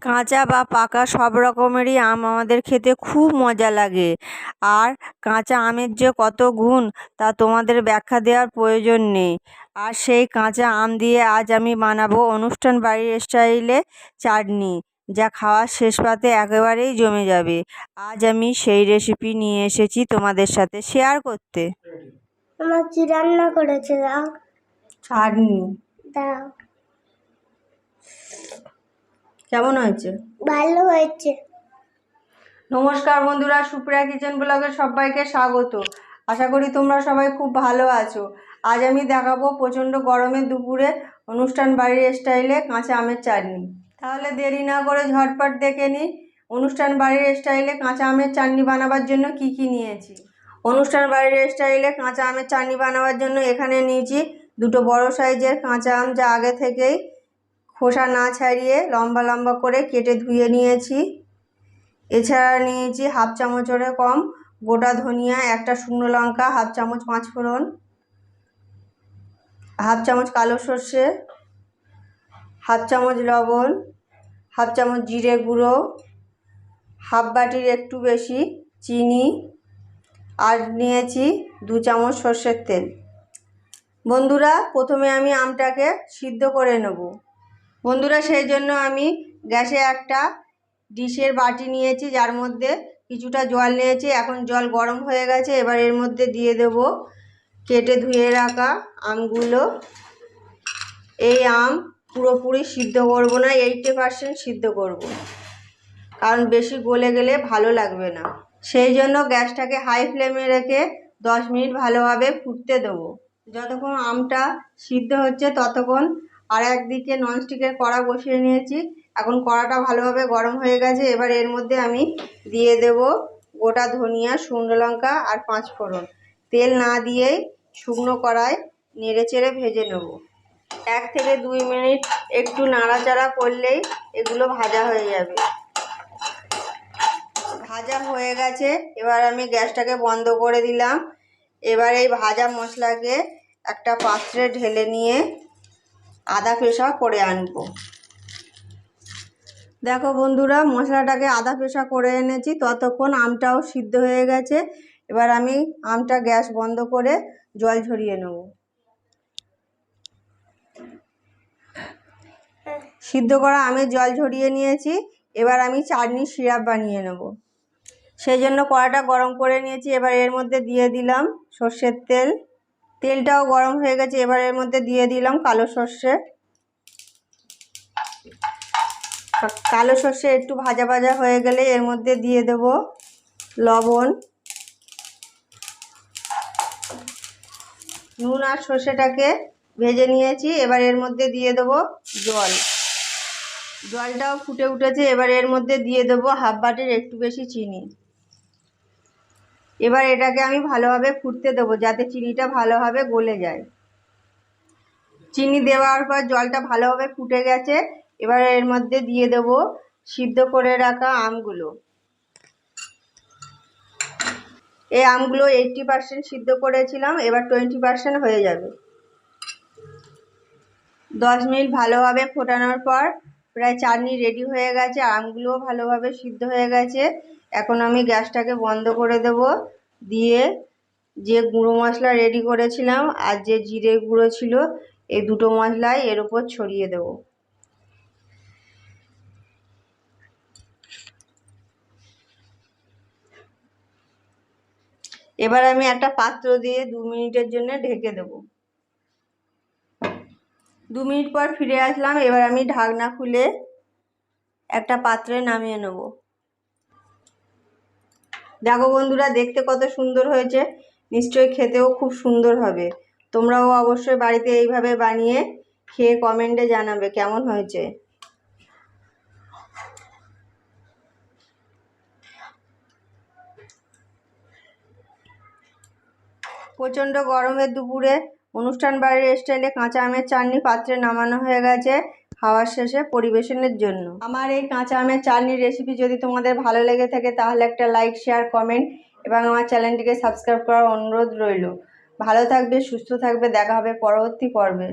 কাঁচা বা পাকা সব রকমেরই আম আমাদের খেতে খুব মজা লাগে। আর কাঁচা আমের যে কত গুণ তা তোমাদের ব্যাখ্যা দেওয়ার প্রয়োজন নেই। আর সেই কাঁচা আম দিয়ে আজ আমি বানাবো অনুষ্ঠান বাড়ির স্টাইলে চাটনি, যা খাওয়ার শেষ পাতে একেবারেই জমে যাবে। আজ আমি সেই রেসিপি নিয়ে এসেছি তোমাদের সাথে শেয়ার করতে। আমার কি রান্না করেছে দাও? চাটনি। দাও। কেমন হয়েছে? ভালো হয়েছে। নমস্কার বন্ধুরা, সুপ্রিয়া কিচেন ব্লগে সবাইকে স্বাগত। আশা করি তোমরা সবাই খুব ভালো আছো। আজ আমি দেখাবো প্রচণ্ড গরমের দুপুরে অনুষ্ঠান বাড়ির স্টাইলে কাঁচা আমের চাটনি। তাহলে দেরি না করে ঝটপট দেখে নিই অনুষ্ঠান বাড়ির স্টাইলে কাঁচা আমের চাটনি বানাবার জন্য কি কি নিয়েছি। অনুষ্ঠান বাড়ির স্টাইলে কাঁচা আমের চাটনি বানাবার জন্য এখানে নিয়েছি দুটো বড় সাইজের কাঁচা আম, যা আগে থেকেই খোসা না ছাড়িয়ে লম্বা লম্বা করে কেটে ধুয়ে নিয়েছি। এছাড়া নিয়েছি হাফ চামচেরও কম গোটা ধনিয়া, একটা শুকনো লঙ্কা, হাফ চামচ পাঁচফোড়ন, হাফ চামচ কালো সর্ষে, হাফ চামচ লবণ, হাফ চামচ জিরে গুঁড়ো, হাফ বাটির একটু বেশি চিনি, আর নিয়েছি 2 চামচ সর্ষের তেল। বন্ধুরা, প্রথমে আমি আমটাকে সিদ্ধ করে নেব। বন্ধুরা, সেই জন্য আমি গ্যাসে একটা ডিশের বাটি নিয়েছি, যার মধ্যে কিছুটা জল নিয়েছি। এখন জল গরম হয়ে গেছে, এবার এর মধ্যে দিয়ে দেব কেটে ধুয়ে রাখা আমগুলো। এই আম পুরোপুরি সিদ্ধ করব না, 80% সিদ্ধ করব, কারণ বেশি গলে গেলে ভালো লাগবে না। সেই জন্য গ্যাসটাকে হাই ফ্লেমে রেখে 10 মিনিট ভালোভাবে ফুটতে দেবো। যতক্ষণ আমটা সিদ্ধ হচ্ছে ততক্ষণ আর একদিকে ননস্টিকের কড়া বসিয়ে নিয়েছি। এখন কড়াটা ভালোভাবে গরম হয়ে গেছে, এবার এর মধ্যে আমি দিয়ে দেব গোটা ধনিয়া, শুকনো লঙ্কা আর পাঁচফোড়ন। তেল না দিয়েই শুকনো কড়ায় নেড়ে চেড়ে ভেজে নেব। 1 থেকে 2 মিনিট একটু নাড়াচাড়া করলেই এগুলো ভাজা হয়ে যাবে। ভাজা হয়ে গেছে, এবার আমি গ্যাসটাকে বন্ধ করে দিলাম। এবার এই ভাজা মশলাকে একটা পাত্রে ঢেলে নিয়ে আধা পেশা করে আনবো। দেখো বন্ধুরা, মশলাটাকে আধা পেশা করে এনেছি, ততক্ষণ আমটাও সিদ্ধ হয়ে গেছে। এবার আমি আমটা গ্যাস বন্ধ করে জল ঝরিয়ে নেব। সিদ্ধ করা আমের জল ঝরিয়ে নিয়েছি। এবার আমি চাটনির সিরাপ বানিয়ে নেব। সেই জন্য কড়াটা গরম করে নিয়েছি, এবার এর মধ্যে দিয়ে দিলাম সর্ষের তেল। তেলটাও গরম হয়ে গেছে, এবার এর মধ্যে দিয়ে দিলাম কালো সর্ষে। কালো সর্ষে একটু ভাজা ভাজা হয়ে গেলে এর মধ্যে দিয়ে দেব লবণ, নুন আর সর্ষেটাকে ভেজে নিয়েছি। এবার এর মধ্যে দিয়ে দেব জল। জলটাও ফুটে উঠেছে, এবার এর মধ্যে দিয়ে দেব হাফ বাটির একটু বেশি চিনি। এবার এটাকে আমি ভালোভাবে ফুটতে দেবো, যাতে চিনিটা ভালোভাবে গলে যায়। চিনি দেওয়ার পর জলটা ভালোভাবে ফুটে গেছে, এবার এর মধ্যে দিয়ে দেব সিদ্ধ করে রাখা আমগুলো। এই আমগুলো 80% সিদ্ধ করেছিলাম, এবার 20% হয়ে যাবে। 10 মিনিট ভালোভাবে ফোটানোর পর প্রায় চাটনি রেডি হয়ে গেছে, আমগুলোও ভালোভাবে সিদ্ধ হয়ে গেছে। এখন আমি গ্যাসটাকে বন্ধ করে দেব, দিয়ে যে গুঁড়ো মশলা রেডি করেছিলাম আর যে জিরে গুঁড়ো ছিল, এই দুটো মশলাই এর উপর ছড়িয়ে দেব। এবার আমি একটা পাত্র দিয়ে 2 মিনিটের জন্য ঢেকে দেব। 2 মিনিট পর ফিরে আসলাম। এবার আমি ঢাকনা খুলে একটা পাত্রে নামিয়ে নেব। দেখো বন্ধুরা, দেখতে কত সুন্দর হয়েছে, নিশ্চয়ই খেতেও খুব সুন্দর হবে। তোমরাও অবশ্যই বাড়িতে এইভাবে বানিয়ে খেয়ে কমেন্টে জানাবে কেমন হয়েছে। প্রচণ্ড গরমের দুপুরে অনুষ্ঠান বাড়ির স্টাইলে কাঁচা আমের চাটনি পাত্রে নামানো হয়ে গেছে খাওয়ার শেষে পরিবেশনের জন্য। আমার এই কাঁচা আমের চাটনির রেসিপি যদি তোমাদের ভালো লেগে থাকে তাহলে একটা লাইক, শেয়ার, কমেন্ট এবং আমার চ্যানেলটিকে সাবস্ক্রাইব করার অনুরোধ রইল। ভালো থাকবে, সুস্থ থাকবে, দেখা হবে পরবর্তী পর্বে।